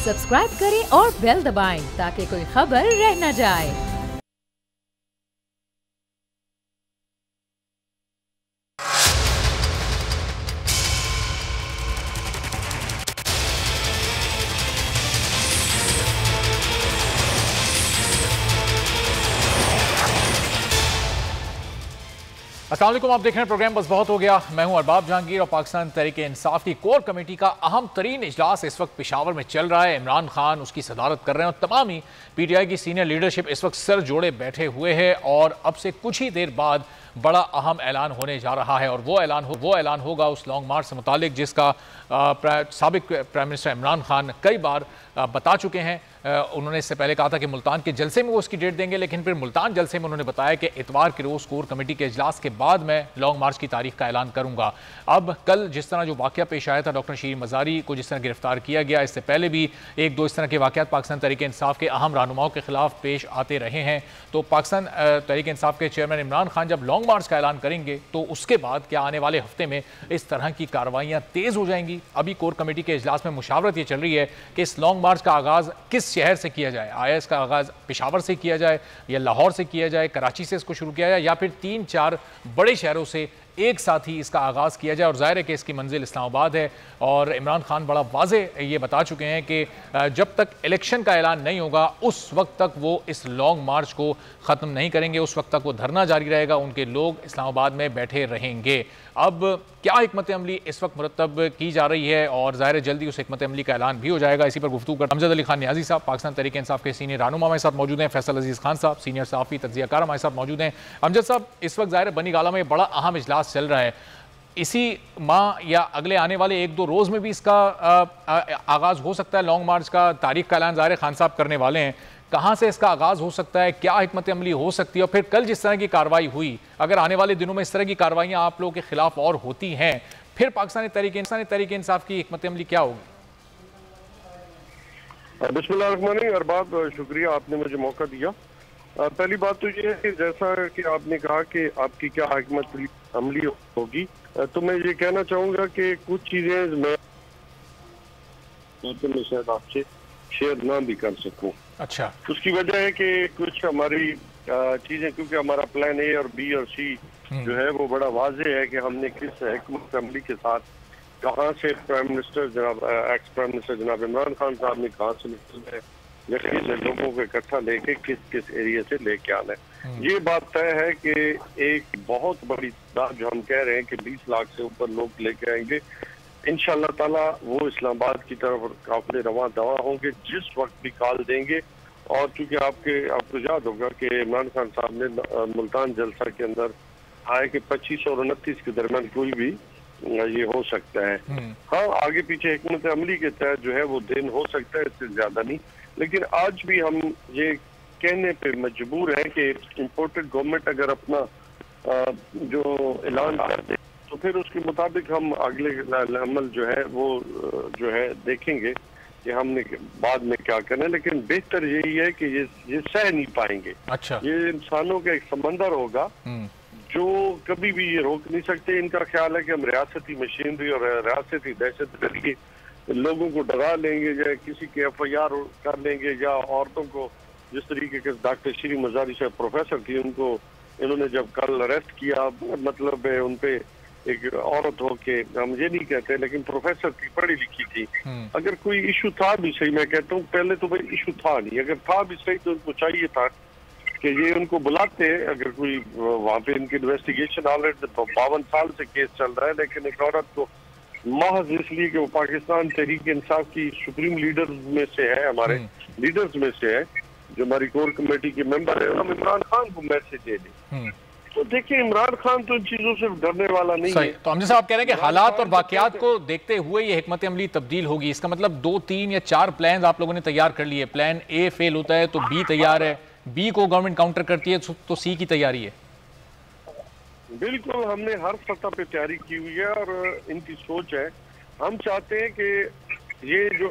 Subscribe करें और bell दबाएं ताकि कोई खबर रह न जाए। अस्सलाम वालेकुम, आप देख रहे हैं प्रोग्राम बस बहुत हो गया। मैं हूं अरबाब जहांगीर और पाकिस्तान तहरीक इंसाफ की कोर कमेटी का अहम तरीन इजलास इस वक्त पेशावर में चल रहा है। इमरान खान उसकी सदारत कर रहे हैं और तमाम ही PTI की सीनियर लीडरशिप इस वक्त सर जोड़े बैठे हुए है और अब से कुछ ही देर बाद बड़ा अहम ऐलान होने जा रहा है और वो ऐलान होगा उस लॉन्ग मार्च से मुतालिक जिसका साबिक प्राइम मिनिस्टर इमरान खान कई बार बता चुके हैं। उन्होंने इससे पहले कहा था कि मुल्तान के जलसे में वो उसकी डेट देंगे, लेकिन फिर मुल्तान जलसे में उन्होंने बताया कि इतवार के रोज़ कोर कमेटी के इजलास के बाद मैं लॉन्ग मार्च की तारीख का ऐलान करूंगा। अब कल जिस तरह जो वाक़या पेश आया था, डॉक्टर शीरीन मज़ारी को जिस तरह गिरफ्तार किया गया, इससे पहले भी एक दो इस तरह के वाक़यात पाकिस्तान तहरीक इंसाफ के अहम रहनुमाओं के खिलाफ पेश आते रहे हैं। तो पाकिस्तान तहरीक इंसाफ के चेयरमैन इमरान खान जब लॉन्ग मार्च का ऐलान करेंगे तो उसके बाद क्या आने वाले हफ्ते में इस तरह की कार्रवाइयाँ तेज़ हो जाएंगी। अभी कोर कमेटी के इजलास में मुशावरत ये चल रही है कि इस लॉन्ग मार्च का आगाज़ किस शहर से किया जाए। आया इसका आगाज़ पेशावर से किया जाए या लाहौर से किया जाए, कराची से इसको शुरू किया जाए या फिर 3-4 बड़े शहरों से एक साथ ही इसका आगाज़ किया जाए। और ज़ाहिर है कि इसकी मंजिल इस्लामाबाद है और इमरान खान बड़ा वाज़े ये बता चुके हैं कि जब तक इलेक्शन का ऐलान नहीं होगा उस वक्त तक वो इस लॉन्ग मार्च को ख़त्म नहीं करेंगे, उस वक्त तक वो धरना जारी रहेगा, उनके लोग इस्लामाबाद में बैठे रहेंगे। अब क्या हिकमत अमली इस वक्त मुरतब की जा रही है और ज़ाहिर है जल्दी उस हिकमत अमली का ऐलान भी हो जाएगा। इसी पर गुफ्तगू कर अमजद अली खान नियाजी साहब पाकिस्तान तहरीक इंसाफ के सीनियर रहनुमा हमारे साथ मौजूद हैं, फैसल अजीज़ खान साहब सीनियर सहाफ़ी तज्ज़ियाकार हमारे साथ मौजूद हैं। अमजद साहब, इस वक्त ज़ाहिर बनी गाला में बड़ा अहम इजलास चल रहा है, इसी माह या अगले आने वाले 1-2 रोज़ में भी इसका आगाज़ हो सकता है लॉन्ग मार्च का। तारीख का ऐलान ज़ाहिर खान साहब करने वाले हैं, कहाँ से इसका आगाज़ हो सकता है, क्या हिकमत अमली हो सकती है और फिर कल जिस तरह की कार्रवाई हुई, अगर आने वाले दिनों में इस तरह की कार्रवाइयाँ आप लोगों के खिलाफ और होती हैं फिर पाकिस्तानी तहरीक इंसाफ की हिकमत अमली क्या होगी? बिस्मिल्लाहिर्रहमानिर्रहीम। अरबाब, शुक्रिया आपने मुझे मौका दिया। पहली बात तो ये है कि जैसा कि आपने कहा कि आपकी क्या हिकमत अमली होगी, तो मैं ये कहना चाहूँगा कि कुछ चीज़ें मैं शायद आपसे शेयर ना भी कर सकूँ। अच्छा, उसकी वजह है कि कुछ हमारी चीज़ें, क्योंकि हमारा प्लान A और B और C जो है वो बड़ा वाज़ेह है कि हमने किस हिकमत अमली के साथ कहाँ से प्राइम मिनिस्टर जनाब एक्स प्राइम मिनिस्टर जनाब इमरान खान साहब ने कहाँ से निकलना है या किस लोगों को इकट्ठा लेके किस एरिया से लेके आना है। ये बात तय है कि एक बहुत बड़ी तादाद जो हम कह रहे हैं कि 20 लाख से ऊपर लोग लेके आएंगे इंशाअल्लाह ताला, वो इस्लामाबाद की तरफ काफिले रवां दवा होंगे जिस वक्त भी कॉल देंगे। और चूंकि आपको याद होगा कि इमरान खान साहब ने मुल्तान जलसा के अंदर आए कि 25 और 29 के दरमियान कोई भी ये हो सकता है। हाँ, आगे पीछे हिकमत अमली के तहत जो है वो दिन हो सकता है, इससे ज्यादा नहीं। लेकिन आज भी हम ये कहने पे मजबूर हैं कि इम्पोर्टेड गवर्नमेंट अगर अपना जो ऐलान कर दे तो फिर उसके मुताबिक हम अगले अमल जो है वो जो है देखेंगे कि हमने बाद में क्या करना है। लेकिन बेहतर यही है कि ये सह नहीं पाएंगे। अच्छा, ये इंसानों का एक समंदर होगा जो कभी भी ये रोक नहीं सकते। इनका ख्याल है कि हम रियासती मशीनरी और रियासती दहशतगर्दी लोगों को डरा लेंगे या किसी के FIR कर लेंगे या औरतों को, जिस तरीके के डॉक्टर शीरीन मज़ारी साहब प्रोफेसर थी, उनको इन्होंने जब कल अरेस्ट किया, मतलब उनपे एक औरत हो के, हम ये नहीं कहते लेकिन प्रोफेसर थी, पढ़ी लिखी थी, अगर कोई इशू था भी सही, मैं कहता हूँ पहले तो भाई इशू था नहीं, अगर था भी सही तो उनको चाहिए था कि ये उनको बुलाते। अगर कोई वहाँ पे इनकी इन्वेस्टिगेशन ऑलरेडी तो 52 साल से केस चल रहा है, लेकिन एक औरत को महज इसलिए कि वो पाकिस्तान तहरीक इंसाफ की सुप्रीम लीडर में से है, हमारे लीडर्स में से है, जो हमारी कोर कमेटी के मेंबर है, हम इमरान खान को मैसेज दे दें। तो देखिए, इमरान खान तो इन चीजों से डरने वाला नहीं है। तो हम जैसे आप कह रहे हैं कि हालात और वाकयात को देखते हुए ये हिकमत अमली तब्दील होगी, इसका मतलब 2, 3 या 4 प्लान आप लोगों ने तैयार कर लिए। प्लान A फेल होता है तो B तैयार है, B को गवर्नमेंट काउंटर करती है तो C की तैयारी है। बिल्कुल, हमने हर सतह पे तैयारी की हुई है और इनकी सोच है, हम चाहते हैं कि ये जो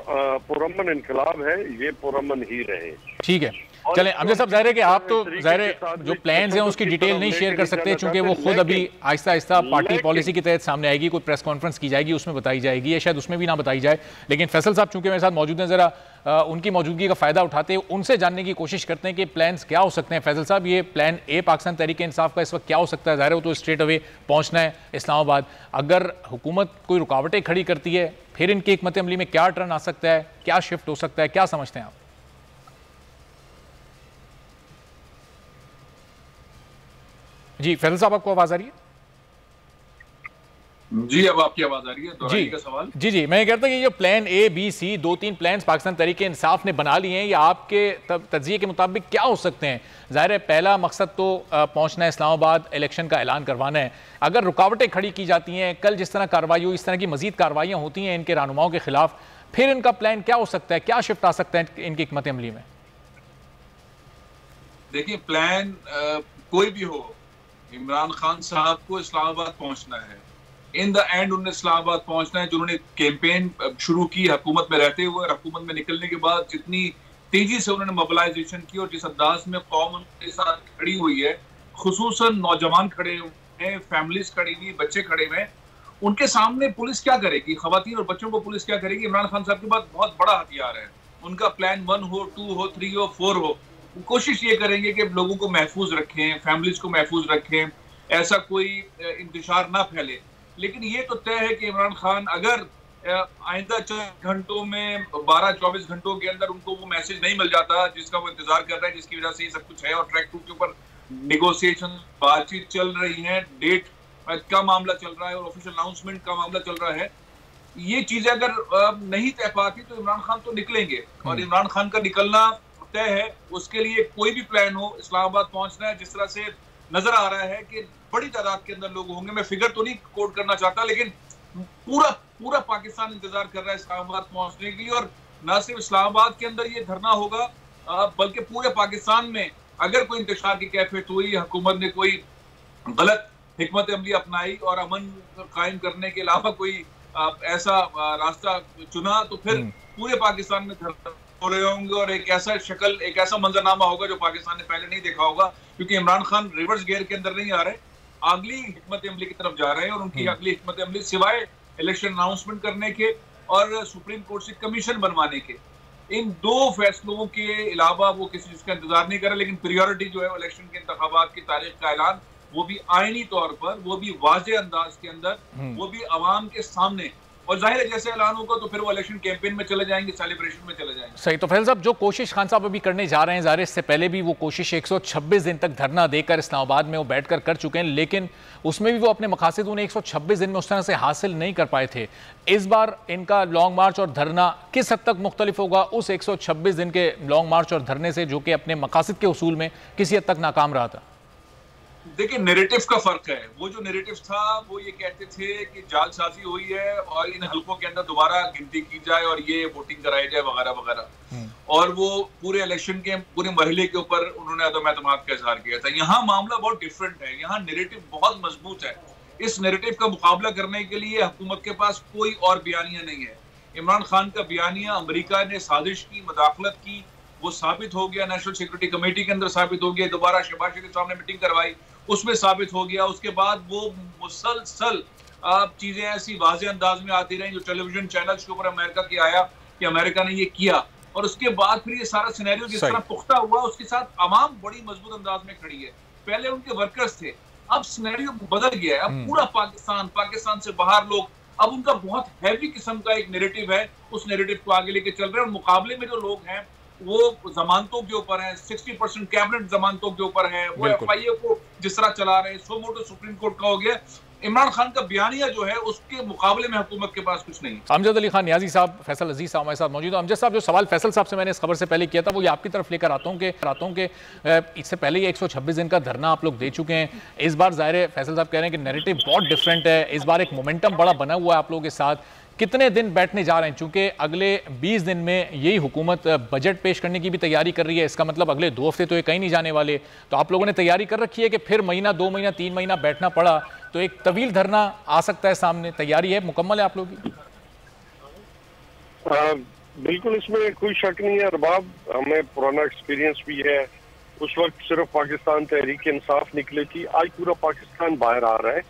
पुरअमन इनकलाब है ये पुरअमन ही रहे। ठीक है, चलें अमजद साहब, जाहिर है कि आप तो जाहिर जो प्लान्स हैं उसकी डिटेल नहीं शेयर कर सकते चूंकि वो खुद अभी आहिस्ता आहिस्ता पार्टी पॉलिसी के तहत सामने आएगी, कोई प्रेस कॉन्फ्रेंस की जाएगी उसमें बताई जाएगी या शायद उसमें भी ना बताई जाए। लेकिन फैसल साहब चूंकि मेरे साथ मौजूद हैं, जरा उनकी मौजूदगी का फायदा उठाते हैं, उनसे जानने की कोशिश करते हैं कि प्लान्स क्या हो सकते हैं। फैसल साहब, ये प्लान ए पाकिस्तान तहरीक इंसाफ का इस वक्त क्या हो सकता है? जाहिर है वो तो स्ट्रेट अवे पहुंचना है इस्लामाबाद। अगर हुकूमत कोई रुकावटें खड़ी करती है फिर इनकी हिकमत अमली में क्या टर्न आ सकता है, क्या शिफ्ट हो सकता है, क्या समझते हैं आप? जी फैसल साहब, आपको आवाज आ रही है? जी अब आपकी आवाज आ रही है, दोहराइए का सवाल। जी मैं कहता हूँ कि ये जो plan A B C 2-3 plans Pakistan Tehreek Insaf ने बना लिए हैं, ये आपके तज्जिए के मुताबिक क्या हो सकते हैं? जाहिर है पहला मकसद तो पहुंचना है इस्लामाबाद, इलेक्शन का ऐलान करवाना है। अगर रुकावटें खड़ी की जाती हैं, कल जिस तरह कार्रवाई हुई इस तरह की मजीद कार्रवाइयाँ होती हैं इनके रहनुमाओं के खिलाफ, फिर इनका प्लान क्या हो सकता है, क्या शिफ्ट आ सकता है इनकी हिकमत अमली में? देखिए प्लान कोई भी हो, इमरान खान साहब को इस्लामाबाद पहुंचना है। इन द एंड उन्हें इस्लामाबाद पहुंचना है। जो उन्होंने कैंपेन शुरू की हुकूमत में रहते हुए, हुकूमत में निकलने के बाद जितनी तेजी से उन्होंने मोबिलाइजेशन की और जिस अंदाज में कौम उनके साथ खड़ी हुई है, खुसूसन नौजवान खड़े हुए हैं, फैमिलीज खड़ी हुई, बच्चे खड़े हुए हैं, उनके सामने पुलिस क्या करेगी, खवातीन और बच्चों को पुलिस क्या करेगी? इमरान खान साहब के पास बहुत बड़ा हथियार है। उनका प्लान 1 हो, 2 हो, 3 हो, 4 हो, कोशिश ये करेंगे कि लोगों को महफूज रखें, फैमिलीज को महफूज रखें, ऐसा कोई इंतशार ना फैले। लेकिन ये तो तय है कि इमरान खान अगर आइंदा 4 घंटों में 12-24 घंटों के अंदर उनको वो मैसेज नहीं मिल जाता जिसका वो इंतजार कर रहे हैं, जिसकी वजह से ये सब कुछ है और ट्रैक 2 के ऊपर नेगोशिएशन बातचीत चल रही है, डेट का मामला चल रहा है और ऑफिशियल अनाउंसमेंट का मामला चल रहा है, ये चीजें अगर नहीं तय पाती तो इमरान खान तो निकलेंगे। और इमरान खान का निकलना तय है। उसके लिए कोई भी प्लान हो, इस्लामाबाद पहुंचना है। जिस तरह से नजर आ रहा है कि बड़ी तादाद के अंदर लोग होंगे, मैं फिगर तो नहीं कोट करना चाहता, लेकिन पूरा पाकिस्तान इंतजार कर रहा है इस्लामाबाद पहुंचने के लिए। और न सिर्फ इस्लामाबाद के अंदर ये धरना होगा बल्कि पूरे पाकिस्तान में अगर कोई इंतशार की कैफियत हुई, हुकूमत ने कोई गलत हिकमत अमली अपनाई और अमन कायम करने के अलावा कोई ऐसा रास्ता चुना, तो फिर पूरे पाकिस्तान में धरना हो रहे होंगे और एक ऐसा मंजरनामा होगा जो पाकिस्तान ने पहले नहीं देखा होगा। क्योंकि इमरान खान रिवर्स गियर के अंदर नहीं आ रहे, अगली हिकमत अमली की तरफ जा रहे हैं। और उनकी अगली हिकमत अमली सिवाय इलेक्शन अनाउंसमेंट करने के और सुप्रीम कोर्ट से कमीशन बनवाने के, इन 2 फैसलों के अलावा वो किसी चीज का इंतजार नहीं कर रहे। लेकिन प्रियोरिटी जो है इलेक्शन के इंतखाबात की तारीख का ऐलान, वो भी आईनी तौर पर, वो भी वाज़ेह अंदाज के अंदर, वो भी अवाम के सामने। और जाहिर है जैसे ऐलान होगा तो फिर वो इलेक्शन कैंपेन में चले जाएंगे, सेलिब्रेशन में चले जाएंगे। सही। तो फैसल साहब, जो कोशिश खान साहब अभी करने जा रहे हैं, ज़ाहिर इससे पहले भी वो कोशिश 126 दिन तक धरना देकर इस्लामाबाद में वो बैठकर कर चुके हैं, लेकिन उसमें भी वो अपने मकासद उन्हें 126 दिन में उस तरह से हासिल नहीं कर पाए थे। इस बार इनका लॉन्ग मार्च और धरना किस हद तक मुख्तलिफ होगा उस 126 दिन के लॉन्ग मार्च और धरने से, जो कि अपने मकासद के उसूल में किसी हद तक नाकाम रहा था? देखिए नैरेटिव का फर्क है। वो जो नैरेटिव था वो ये कहते थे कि जालसाजी हुई है और इन हलकों के अंदर दोबारा गिनती की जाए और ये वोटिंग कराई जाए वगैरह वगैरह। और वो पूरे इलेक्शन के पूरे मरहले के ऊपर उन्होंने अदम एतमाद का इजहार किया था। यहाँ मामला बहुत डिफरेंट है, यहाँ नैरेटिव बहुत मजबूत है। इस नैरेटिव का मुकाबला करने के लिए हुकूमत के पास कोई और बयानिया नहीं है। इमरान खान का बयानिया अमेरिका ने साजिश की, मदाखलत की, वो साबित हो गया। नेशनल सिक्योरिटी कमेटी के अंदर साबित हो गया, दोबारा शहबाज शरीफ साहब ने मीटिंग करवाई, उसमें साबित हो गया। उसके बाद वो मुसलसल चीजें ऐसी वाज़ेह अंदाज में आती रही जो टेलीविजन चैनल्स के ऊपर अमेरिका की आया कि अमेरिका ने ये किया। और उसके बाद फिर ये सारा सिनेरियो जिस तरह पुख्ता हुआ, उसके साथ अवाम बड़ी मजबूत अंदाज में खड़ी है। पहले उनके वर्कर्स थे, अब सिनेरियो बदल गया है। अब पूरा पाकिस्तान से बाहर लोग, अब उनका बहुत हैवी किस्म का एक नैरेटिव है, उस नैरेटिव को आगे लेके चल रहे हैं। और मुकाबले में जो लोग हैं वो जमानतों के ऊपर है, 60% कैबिनेट जमानतों के ऊपर है, वो FIA को जिस तरह चला रहे हैं, सो मोटो सुप्रीम कोर्ट का हो गया। इमरान खान का बयानिया जो है उसके मुकाबले में हुकूमत के पास कुछ नहीं। अमजद अली खान नियाजी साहब, फैसल अजीज साहब हमारे साथ मौजूद है। अमजद साहब, जो सवाल फैसल साहब से मैंने इस खबर से पहले किया था वो ये आपकी तरफ लेकर आता हूँ कि इससे पहले ये 126 दिन का धरना आप लोग दे चुके हैं। इस बार ज़ाहिर है फैसल साहब कह रहे हैं कि नैरेटिव बहुत डिफरेंट है, इस बार एक मोमेंटम बड़ा बना हुआ है आप लोगों के साथ। कितने दिन बैठने जा रहे हैं? चूंकि अगले 20 दिन में यही हुकूमत बजट पेश करने की भी तैयारी कर रही है, इसका मतलब अगले 2 हफ्ते तो ये कहीं नहीं जाने वाले। तो आप लोगों ने तैयारी कर रखी है कि फिर महीना, 2 महीना, 3 महीना बैठना पड़ा तो एक तवील धरना आ सकता है सामने, तैयारी है, मुकम्मल है आप लोगों की? बिल्कुल, इसमें कोई शक नहीं है अरबाब, हमें पुराना एक्सपीरियंस भी है। उस वक्त सिर्फ पाकिस्तान तहरीक इंसाफ निकली थी, आज पूरा पाकिस्तान बाहर आ रहा है।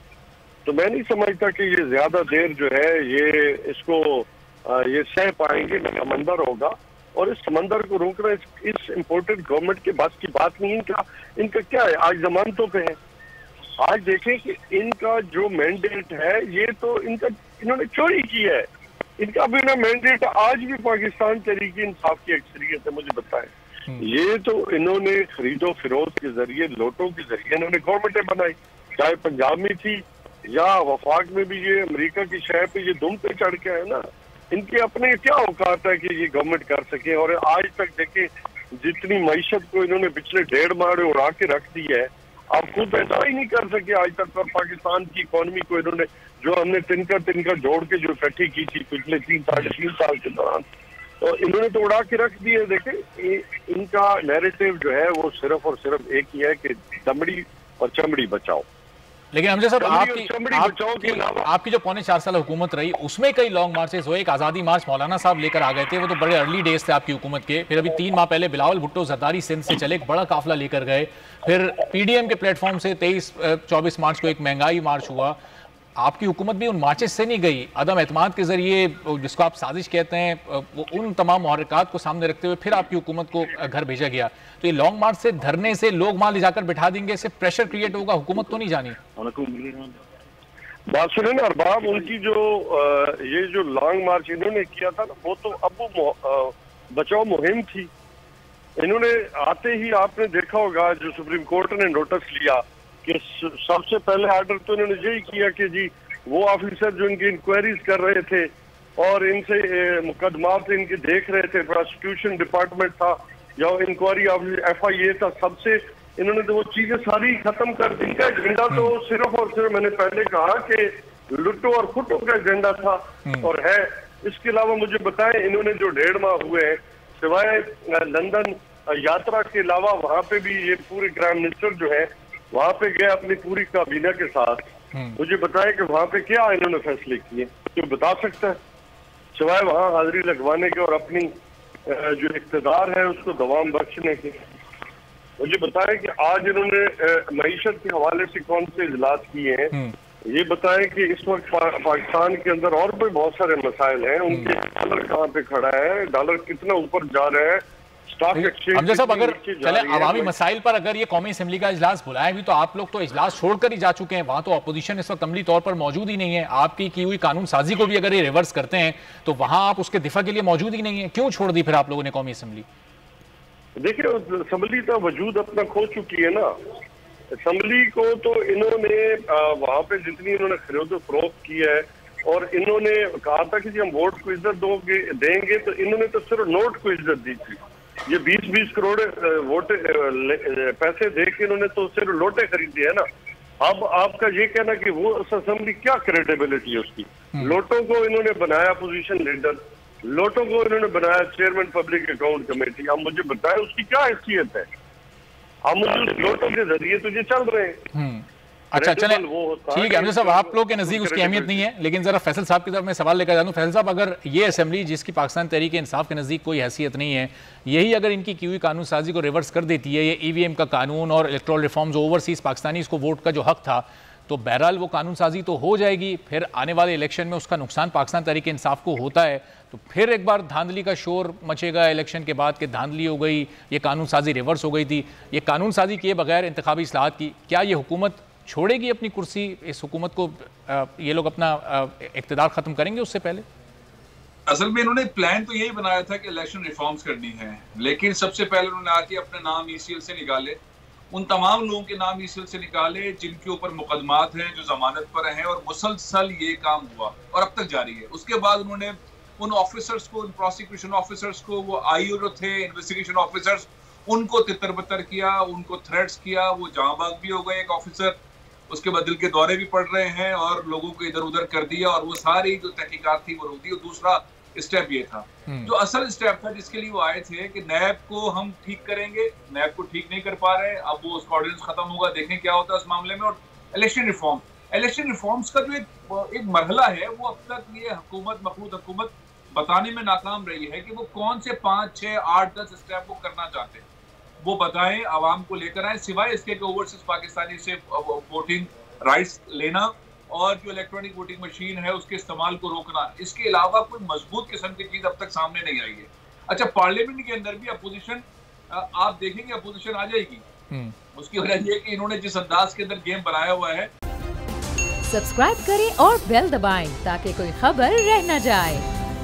तो मैं नहीं समझता कि ये ज्यादा देर जो है ये इसको ये सह पाएंगे, समंदर होगा और इस समंदर को रोकना इस इम्पोर्टेंट गवर्नमेंट के बस की बात नहीं। इनका क्या है, आज जमानतों पे है। आज देखें कि इनका जो मैंडेट है ये तो इन्होंने चोरी की है। इनका भी ना मैंडेट आज भी पाकिस्तान तहरीक इंसाफ की अक्सरियत है, मुझे बताएं। ये तो इन्होंने खरीदो फिरोख्त के जरिए, लोटों के जरिए इन्होंने गवर्नमेंटें बनाई, चाहे पंजाब में थी या वफाक में भी। ये अमेरिका की शहर पे ये दुम पे चढ़ के है ना, इनके अपने क्या औकात है कि ये गवर्नमेंट कर सके। और आज तक देखे जितनी मईशत को इन्होंने पिछले 1.5 माह उड़ा के रख दी है, आप खुद पैदा ही नहीं कर सके आज तक। और पाकिस्तान की इकोनॉमी को इन्होंने जो हमने तिनका जोड़ के जो इकट्ठी की थी पिछले 3 साल के दौरान, तो इन्होंने तो उड़ा के रख दी है। देखे इनका नैरेटिव जो है वो सिर्फ और सिर्फ एक ही है कि दमड़ी और चमड़ी बचाओ। लेकिन हमजा साहब आपकी जो 4.25 साल हुकूमत रही उसमें कई लॉन्ग मार्चेस हुए। एक आज़ादी मार्च मौलाना साहब लेकर आ गए थे, वो तो बड़े अर्ली डेज थे आपकी हुकूमत के। फिर अभी 3 माह पहले बिलावल भुट्टो जरदारी सिंध से चले, एक बड़ा काफिला लेकर गए। फिर पीडीएम के प्लेटफॉर्म से 23-24 मार्च को एक महंगाई मार्च हुआ। आपकी हुकूमत भी उन मार्चेस से नहीं गई, अदम एतमाद के जरिए, जिसको आप साजिश कहते हैं, वो उन तमाम मुहर्रिकात को सामने रखते हुए फिर आपकी हुकूमत को घर भेजा गया। तो ये लॉन्ग मार्च से धरने से लोग वहां ले जाकर बिठा देंगे, इससे प्रेशर क्रिएट होगा, हुकूमत तो नहीं जानी। बात सुने ना अरबाब, उनकी जो ये जो लॉन्ग मार्च इन्होंने किया था ना, वो तो अबू बचाओ मुहिम थी। इन्होंने आते ही आपने देखा होगा जो सुप्रीम कोर्ट ने नोटिस लिया कि सबसे पहले आर्डर तो इन्होंने यही किया कि जी वो ऑफिसर जो इनकी इंक्वायरीज कर रहे थे और इनसे मुकदमात इनके देख रहे थे, प्रोसिक्यूशन डिपार्टमेंट था या इंक्वायरी FIA था, सबसे इन्होंने तो वो चीजें सारी खत्म कर दी। इनका एजेंडा तो सिर्फ और सिर्फ मैंने पहले कहा कि लुटो और फुटो का एजेंडा था और है। इसके अलावा मुझे बताएं, इन्होंने जो 1.5 माह हुए हैं, सिवाय लंदन यात्रा के अलावा वहां पे भी ये पूरे प्राइम मिनिस्टर जो है वहां पे गए अपनी पूरी काबीना के साथ। मुझे बताएं कि वहां पे क्या इन्होंने फैसले किए, जो बता सकता है, सिवाय वहां हाजिरी लगवाने के और अपनी जो इख्तिदार है उसको दवाम बख्शने के। मुझे बताएं कि आज इन्होंने मईशत के हवाले से कौन से इजलास किए हैं। ये बताएं कि इस वक्त पाकिस्तान के अंदर और भी बहुत सारे मसाइल हैं। उनके डॉलर कहाँ पे खड़ा है, डॉलर कितना ऊपर जा रहा है, हमजा साहब अगर चले अवामी मसाइल पर अगर ये कौमी असेंबली का इजलास बुलाए भी, तो आप लोग तो इजलास छोड़कर ही जा चुके हैं, वहां तो अपोजिशन इस वक्त अमली तौर पर मौजूद ही नहीं है। आपकी की हुई कानून साजी को भी अगर ये रिवर्स करते हैं तो वहां आप उसके दिफा के लिए मौजूद ही नहीं है। क्यों छोड़ दी फिर आप लोगों ने कौमी असेंबली? देखिए असेंबली का वजूद अपना खो चुकी है ना। असेंबली को तो इन्होंने वहां पे जितनी इन्होंने खरीदो फरोख्त की है और इन्होंने कहा था कि हम वोट को इज्जत देंगे, तो इन्होंने तो सिर्फ नोट को इज्जत दी थी। ये 20-20 करोड़ वोट पैसे दे के इन्होंने तो सिर्फ लोटे खरीदे है ना। अब आपका ये कहना कि वो असेंबली क्या क्रेडिबिलिटी है उसकी? लोटों को इन्होंने बनाया पोजीशन लीडर, लोटों को इन्होंने बनाया चेयरमैन पब्लिक अकाउंट कमेटी। अब मुझे बताएं उसकी क्या हैसियत है? हम मुझे लोटों के जरिए तो ये चल रहे हैं। अच्छा चले ठीक है हमजा साहब, आप लोग के नजदीक उसकी अहमियत नहीं है, लेकिन जरा फैसल साहब की तरफ मैं सवाल लेकर जाऊँ। फैसल साहब, अगर ये असेंबली जिसकी पाकिस्तान तहरीक इंसाफ के नजदीक कोई हैसियत नहीं है, यही अगर इनकी की हुई कानून साजी को रिवर्स कर देती है, ये EVM का कानून और इलेक्टोरल रिफॉर्म्स, ओवरसीज पाकिस्तानी को वोट का जो हक था, तो बहरहाल वो कानून साजी तो हो जाएगी। फिर आने वाले इलेक्शन में उसका नुकसान पाकिस्तान तहरीक इंसाफ को होता है तो फिर एक बार धांधली का शोर मचेगा इलेक्शन के बाद कि धांधली हो गई, ये कानून साजी रिवर्स हो गई थी। ये कानून साजी किए बगैर इंतखाबी इस्लाहात की, क्या ये हुकूमत छोड़ेगी अपनी कुर्सी? इस हुकूमत को ये लोग अपना इख्तिदार खत्म करेंगे उससे पहले? असल में इन्होंने प्लान तो यही बनाया था कि इलेक्शन रिफॉर्म्स करनी है, लेकिन सबसे पहले उन्होंने आके अपने नाम ECL से निकाले, उन तमाम लोगों के नाम ECL से निकाले जिनके ऊपर मुकदमात हैं, जो जमानत पर हैं, और मुसलसल ये काम हुआ और अब तक जारी है। उसके बाद उन्होंने उन ऑफिसर्स को, उन प्रोसिक्यूशन ऑफिसर्स को, वो IO जो थे इन्वेस्टिगेशन ऑफिसर्स, उनको तितर बितर किया, उनको थ्रेट्स किया। वो जांबाज भी हो गए एक ऑफिसर, उसके बाद दिल के दौरे भी पड़ रहे हैं और लोगों को इधर उधर कर दिया और वो सारी जो तहकीकात थी वो रोक दी। और दूसरा स्टेप ये था, जो असल स्टेप था जिसके लिए वो आए थे कि नैब को हम ठीक करेंगे, नैब को ठीक नहीं कर पा रहे, अब वो उसका ऑर्डिनेंस खत्म होगा, देखें क्या होता है उस मामले में। और इलेक्शन रिफॉर्म्स का जो एक मरहला है वो अब तक ये हुकूमत, मखलूत हुकूमत बताने में नाकाम रही है कि वो कौन से 5, 6, 8, 10 स्टेप वो करना चाहते हैं, वो बताएं, आवाम को लेकर आए, सिवाय इसके कि ओवरसीज पाकिस्तानी से वोटिंग राइट्स लेना और जो इलेक्ट्रॉनिक वोटिंग मशीन है उसके इस्तेमाल को रोकना। इसके अलावा कोई मजबूत किस्म की चीज अब तक सामने नहीं आई है। अच्छा, पार्लियामेंट के अंदर भी अपोजिशन आप देखेंगे अपोजिशन आ जाएगी। उसकी वजह यह कि इन्होंने जिस अंदाज के अंदर गेम बनाया हुआ है। सब्सक्राइब करें और बेल दबाएं ताकि कोई खबर रह न जाए।